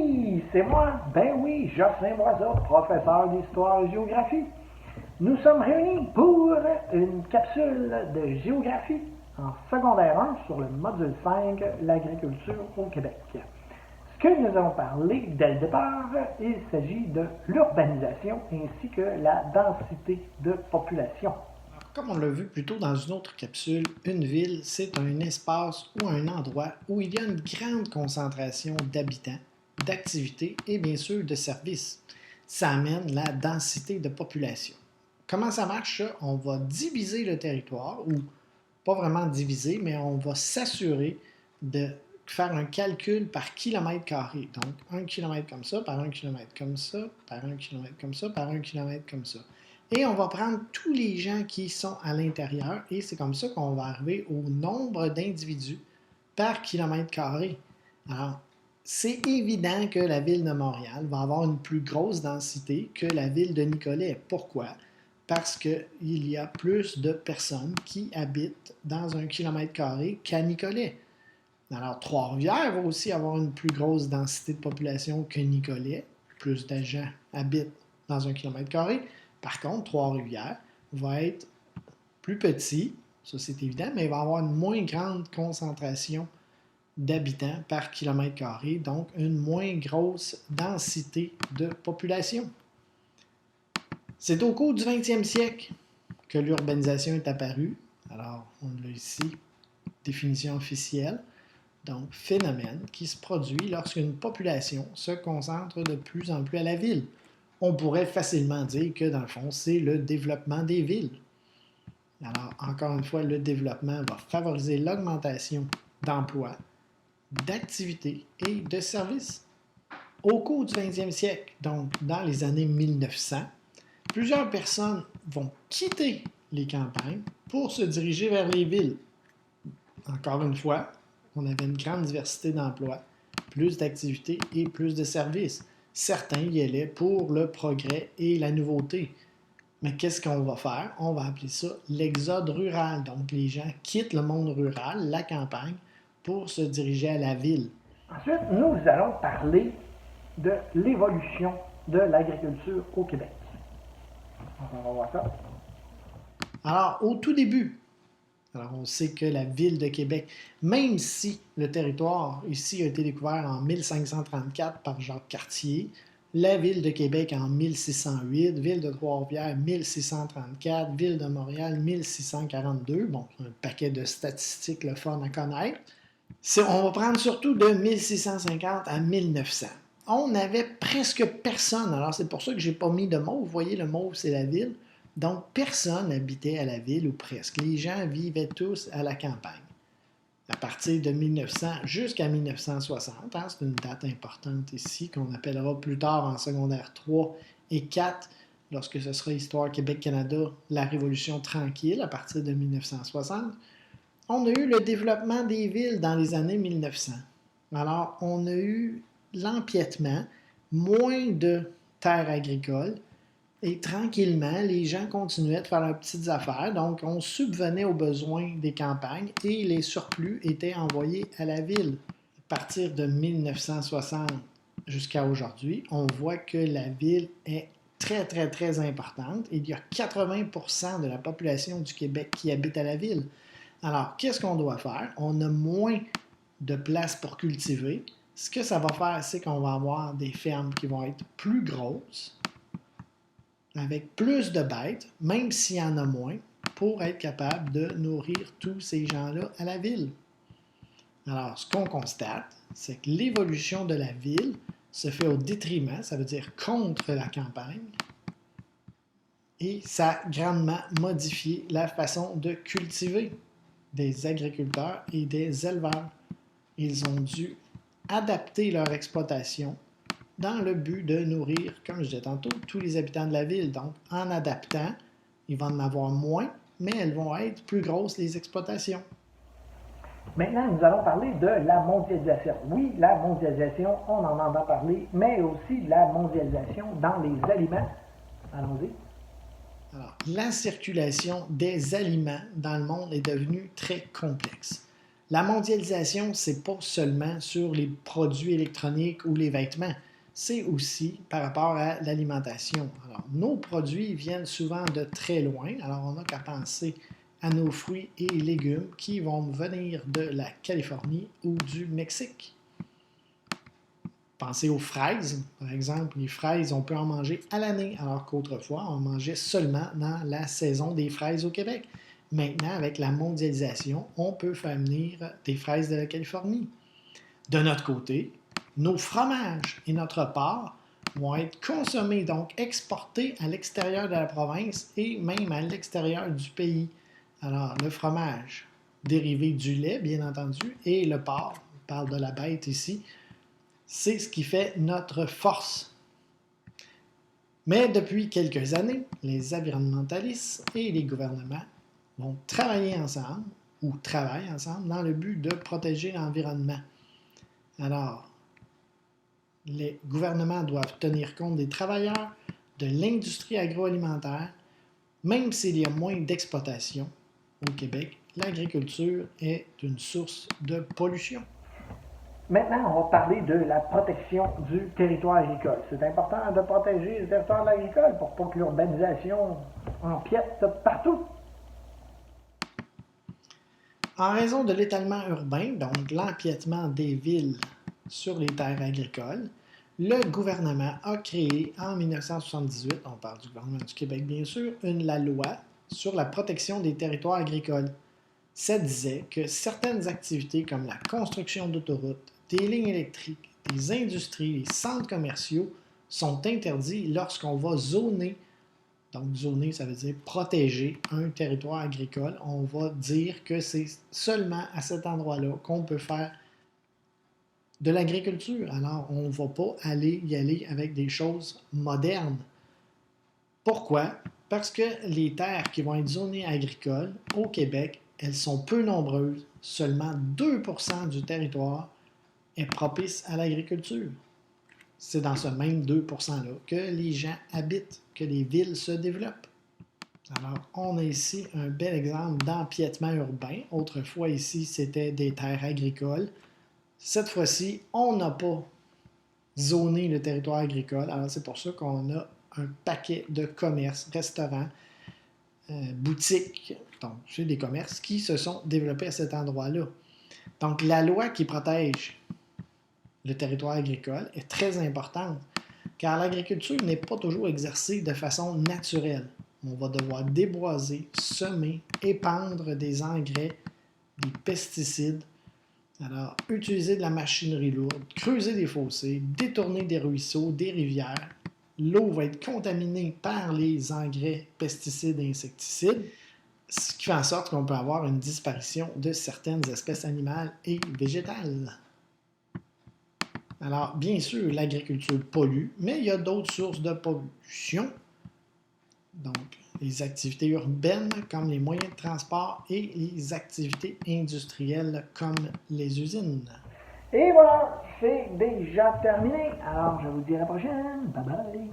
Oui, c'est moi. Ben oui, Jocelyn Boisseau, professeur d'histoire et géographie. Nous sommes réunis pour une capsule de géographie en secondaire 1 sur le module 5, l'agriculture au Québec. Ce que nous allons parler dès le départ, il s'agit de l'urbanisation ainsi que la densité de population. Comme on l'a vu plus tôt dans une autre capsule, une ville, c'est un espace ou un endroit où il y a une grande concentration d'habitants, d'activités et bien sûr de services. Ça amène la densité de population. Comment ça marche ça? On va diviser le territoire, ou pas vraiment diviser, mais on va s'assurer de faire un calcul par kilomètre carré. Donc, 1 km comme ça, par 1 km comme ça, par 1 km comme ça, par 1 km comme ça. Et on va prendre tous les gens qui sont à l'intérieur et c'est comme ça qu'on va arriver au nombre d'individus par kilomètre carré. Alors, c'est évident que la ville de Montréal va avoir une plus grosse densité que la ville de Nicolet. Pourquoi? Parce qu'il y a plus de personnes qui habitent dans 1 km carré qu'à Nicolet. Alors, Trois-Rivières va aussi avoir une plus grosse densité de population que Nicolet. Plus de gens habitent dans 1 km carré. Par contre, Trois-Rivières va être plus petit, ça c'est évident, mais il va avoir une moins grande concentration d'habitants par kilomètre carré, donc une moins grosse densité de population. C'est au cours du 20e siècle que l'urbanisation est apparue. Alors, on l'a ici, définition officielle. Donc, phénomène qui se produit lorsqu'une population se concentre de plus en plus à la ville. On pourrait facilement dire que, dans le fond, c'est le développement des villes. Alors, encore une fois, le développement va favoriser l'augmentation d'emplois, d'activités et de services. Au cours du 20e siècle, donc dans les années 1900, plusieurs personnes vont quitter les campagnes pour se diriger vers les villes. Encore une fois, on avait une grande diversité d'emplois, plus d'activités et plus de services. Certains y allaient pour le progrès et la nouveauté. Mais qu'est-ce qu'on va faire? On va appeler ça l'exode rural. Donc, les gens quittent le monde rural, la campagne, pour se diriger à la ville. Ensuite, nous allons parler de l'évolution de l'agriculture au Québec. Donc, on va voir ça. Alors, au tout début, on sait que la ville de Québec, même si le territoire ici a été découvert en 1534 par Jacques Cartier, la ville de Québec en 1608, ville de Trois-Rivières 1634, ville de Montréal 1642, bon, un paquet de statistiques le fun à connaître. On va prendre surtout de 1650 à 1900. On n'avait presque personne, alors c'est pour ça que je n'ai pas mis de mauve, vous voyez le mauve c'est la ville. Donc, personne n'habitait à la ville ou presque. Les gens vivaient tous à la campagne. À partir de 1900 jusqu'à 1960, c'est une date importante ici qu'on appellera plus tard en secondaire 3 et 4, lorsque ce sera Histoire Québec-Canada, la Révolution tranquille à partir de 1960. On a eu le développement des villes dans les années 1900. Alors, on a eu l'empiètement, moins de terres agricoles, et tranquillement, les gens continuaient de faire leurs petites affaires. Donc, on subvenait aux besoins des campagnes et les surplus étaient envoyés à la ville. À partir de 1960 jusqu'à aujourd'hui, on voit que la ville est très, très, très importante. Il y a 80% de la population du Québec qui habite à la ville. Alors, qu'est-ce qu'on doit faire? On a moins de place pour cultiver. Ce que ça va faire, c'est qu'on va avoir des fermes qui vont être plus grosses, avec plus de bêtes, même s'il y en a moins, pour être capable de nourrir tous ces gens-là à la ville. Alors, ce qu'on constate, c'est que l'évolution de la ville se fait au détriment, ça veut dire contre la campagne, et ça a grandement modifié la façon de cultiver des agriculteurs et des éleveurs. Ils ont dû adapter leur exploitation dans le but de nourrir, comme je disais tantôt, tous les habitants de la ville. Donc, en adaptant, il va en avoir moins, mais elles vont être plus grosses, les exploitations. Maintenant, nous allons parler de la mondialisation. Oui, la mondialisation, on en entend parler, mais aussi de la mondialisation dans les aliments. Allons-y. Alors, la circulation des aliments dans le monde est devenue très complexe. La mondialisation, c'est pas seulement sur les produits électroniques ou les vêtements, c'est aussi par rapport à l'alimentation. Alors, nos produits viennent souvent de très loin, alors on n'a qu'à penser à nos fruits et légumes qui vont venir de la Californie ou du Mexique. Pensez aux fraises, par exemple. Les fraises, on peut en manger à l'année, alors qu'autrefois, on mangeait seulement dans la saison des fraises au Québec. Maintenant, avec la mondialisation, on peut faire venir des fraises de la Californie. De notre côté, nos fromages et notre porc vont être consommés, donc exportés à l'extérieur de la province et même à l'extérieur du pays. Alors, le fromage dérivé du lait, bien entendu, et le porc, on parle de la bête ici, c'est ce qui fait notre force. Mais depuis quelques années, les environnementalistes et les gouvernements vont travailler ensemble ou travaillent ensemble dans le but de protéger l'environnement. Alors, les gouvernements doivent tenir compte des travailleurs, de l'industrie agroalimentaire. Même s'il y a moins d'exploitation au Québec, l'agriculture est une source de pollution. Maintenant, on va parler de la protection du territoire agricole. C'est important de protéger le territoire agricole pour pas que l'urbanisation empiète partout. En raison de l'étalement urbain, donc l'empiètement des villes sur les terres agricoles, le gouvernement a créé en 1978, on parle du gouvernement du Québec bien sûr, la loi sur la protection des territoires agricoles. Ça disait que certaines activités comme la construction d'autoroutes, des lignes électriques, des industries, les centres commerciaux sont interdits lorsqu'on va zoner. Donc, zoner, ça veut dire protéger un territoire agricole. On va dire que c'est seulement à cet endroit-là qu'on peut faire de l'agriculture. Alors, on ne va pas y aller avec des choses modernes. Pourquoi? Parce que les terres qui vont être zonées agricoles au Québec, elles sont peu nombreuses. Seulement 2% du territoire est propice à l'agriculture. C'est dans ce même 2%-là que les gens habitent, que les villes se développent. Alors, on a ici un bel exemple d'empiètement urbain. Autrefois, ici, c'était des terres agricoles. Cette fois-ci, on n'a pas zoné le territoire agricole. Alors, c'est pour ça qu'on a un paquet de commerces, restaurants, boutiques, donc c'est des commerces qui se sont développés à cet endroit-là. Donc, la loi qui protège le territoire agricole est très importante, car l'agriculture n'est pas toujours exercée de façon naturelle. On va devoir déboiser, semer, épandre des engrais, des pesticides, alors utiliser de la machinerie lourde, creuser des fossés, détourner des ruisseaux, des rivières. L'eau va être contaminée par les engrais, pesticides et insecticides, ce qui fait en sorte qu'on peut avoir une disparition de certaines espèces animales et végétales. Alors, bien sûr, l'agriculture pollue, mais il y a d'autres sources de pollution. Donc, les activités urbaines comme les moyens de transport et les activités industrielles comme les usines. Et voilà, c'est déjà terminé. Alors, je vous dis à la prochaine. Bye bye.